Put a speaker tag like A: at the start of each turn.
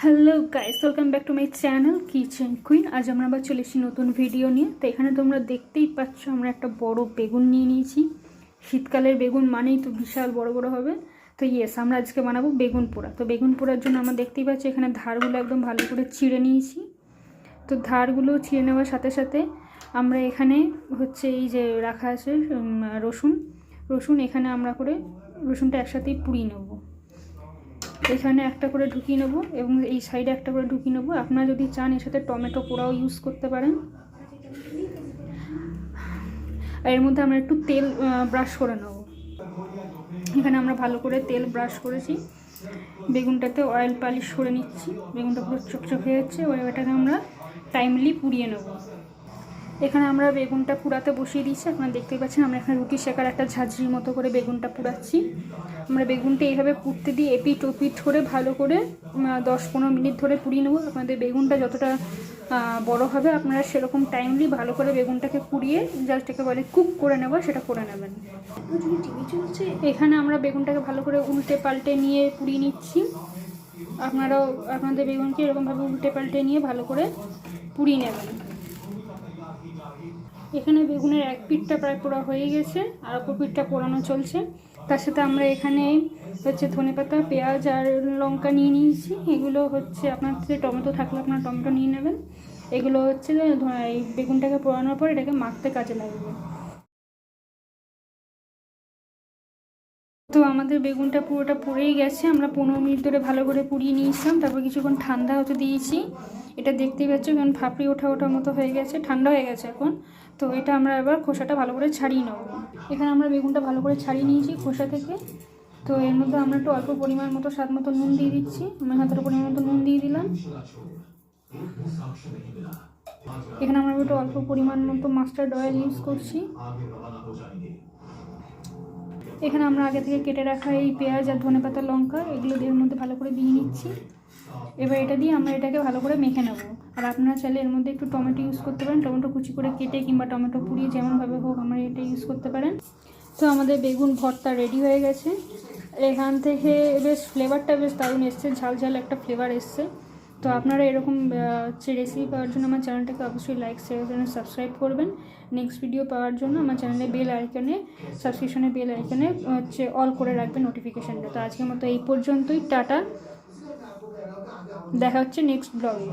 A: Hello guys, welcome back to my channel kitchen queen. আজ আমরা আবার চলে এসেছি নতুন ভিডিও নিয়ে। তো এখানে তোমরা দেখতেই পাচ্ছ আমরা একটা বড় বেগুন নিয়ে নিয়েছি। শীতকালের বেগুন মানেই তো বিশাল বড় বড় হবে। তো ইয়েস, আমরা আজকে বানাবো বেগুন পোড়া। তো বেগুন পোড়ার জন্য আমরা দেখতেই পাচ্ছি এখানে ধারগুলো একদম ভালো করে চিড়ে নিয়েছি। তো ধারগুলো চিড়ে নেওয়ার সাথে সাথে আমরা এখানে হচ্ছে এই যে রাখা আছে রসুন এখানে আমরা করে রসুনটা একসাথেই পুড়িয়ে নেবো। এখানে একটা করে ঢুকিয়ে নেবো এবং এই সাইডে একটা করে ঢুকিয়ে নেবো। আপনারা যদি চান এর সাথে টমেটো পোড়াও ইউজ করতে পারেন। আর এর মধ্যে আমরা একটু তেল ব্রাশ করে নেব। এখানে আমরা ভালো করে তেল ব্রাশ করেছি, বেগুনটাতে অয়েল পালিশ করে নিচ্ছি। বেগুনটা পুরো চকচক হয়ে যাচ্ছে, এটাকে আমরা টাইমলি পুড়িয়ে নেব। এখানে আমরা বেগুনটা পুড়াতে বসিয়ে দিচ্ছি। আপনারা দেখতেই পাচ্ছেন আমরা এখানে রুটি শেখার একটা ঝাঁঝরির মতো করে বেগুনটা পুড়াচ্ছি। আমরা বেগুনটা এইভাবে পুড়তে দিয়ে এপিট ওপিট করে ভালো করে 10-15 মিনিট ধরে পুড়িয়ে নেবো। আপনাদের বেগুনটা যতটা বড় হবে আপনারা সেরকম টাইমলি ভালো করে বেগুনটাকে পুড়িয়ে জাস্টটাকে বলে কুক করে নেবো, সেটা করে নেবেন। এখানে আমরা বেগুনটাকে ভালো করে উল্টে পাল্টে নিয়ে পুড়িয়ে নিচ্ছি। আপনারাও আপনাদের বেগুনকে এরকমভাবে উল্টে পাল্টে নিয়ে ভালো করে পুড়িয়ে নেবেন। এখানে বেগুনের এক পিঠটা প্রায় পোড়া হয়ে গেছে, আর অপর পিঠটা পোড়ানো চলছে। তার সাথে আমরা এখানে হচ্ছে ধনেপাতা, পেঁয়াজ আর লঙ্কা নিয়ে নিয়েছি। এগুলো হচ্ছে আপনার যে টমেটো থাকলে আপনারা টমেটো নিয়ে নেবেন। এগুলো হচ্ছে এই বেগুনটাকে পোড়ানোর পর এটাকে মাখতে কাজে লাগবে। তো আমাদের বেগুনটা পুরোটা পুড়েই গেছে। আমরা 15 মিনিট ধরে ভালো করে পুড়িয়ে নিয়েছিলাম, তারপর কিছুক্ষণ ঠান্ডা হতে দিয়েছি। এটা দেখতেই পাচ্ছ কারণ ফাঁপড়ি ওঠা মতো হয়ে গেছে, ঠান্ডা হয়ে গেছে এখন। তো এটা আমরা এবার খোসাটা ভালো করে ছাড়িয়ে নেব। এখানে আমরা বেগুনটা ভালো করে ছাড়িয়ে নিয়েছি খোসা থেকে। তো এর মধ্যে আমরা একটু অল্প পরিমাণ মতো স্বাদ মতো নুন দিয়ে দিচ্ছি। আমি হাতের পরিমাণ মতো নুন দিয়ে দিলাম। এখানে আমরা একটু অল্প পরিমাণ মতো মাস্টার্ড অয়েল ইউজ করছি। এখানে আমরা আগে থেকে কেটে রাখা এই পেঁয়াজ আর ধনেপাতা, লঙ্কা এগুলো এর মধ্যে ভালো করে দিয়ে নিচ্ছি। এবার এটা দিয়ে আমরা এটাকে ভালো করে মেখে নেব। আর আপনারা চাইলে এর মধ্যে একটু টমেটো ইউজ করতে পারেন, টমেটো কুচি করে কেটে কিংবা টমেটো পুড়িয়ে যেমনভাবে হোক আমরা এটা ইউজ করতে পারেন। তো আমাদের বেগুন ভর্তা রেডি হয়ে গেছে। এখান থেকে বেশ ফ্লেভারটা বেশ দারুণ এসছে, ঝাল ঝাল একটা ফ্লেভার এসছে। তো আপনারা এরকম রেসিপি পাওয়ার জন্য আমার চ্যানেলটাকে অবশ্যই লাইক, শেয়ার এবং সাবস্ক্রাইব করবেন। নেক্সট ভিডিও পাওয়ার জন্য আমার চ্যানেলে বেল আইকনে, সাবস্ক্রিপশনের বেল আইকনে হচ্ছে অল করে রাখবেন নোটিফিকেশানটা। তো আজকের মতো এই পর্যন্তই, টাটা, দেখা হচ্ছে নেক্সট ব্লগে।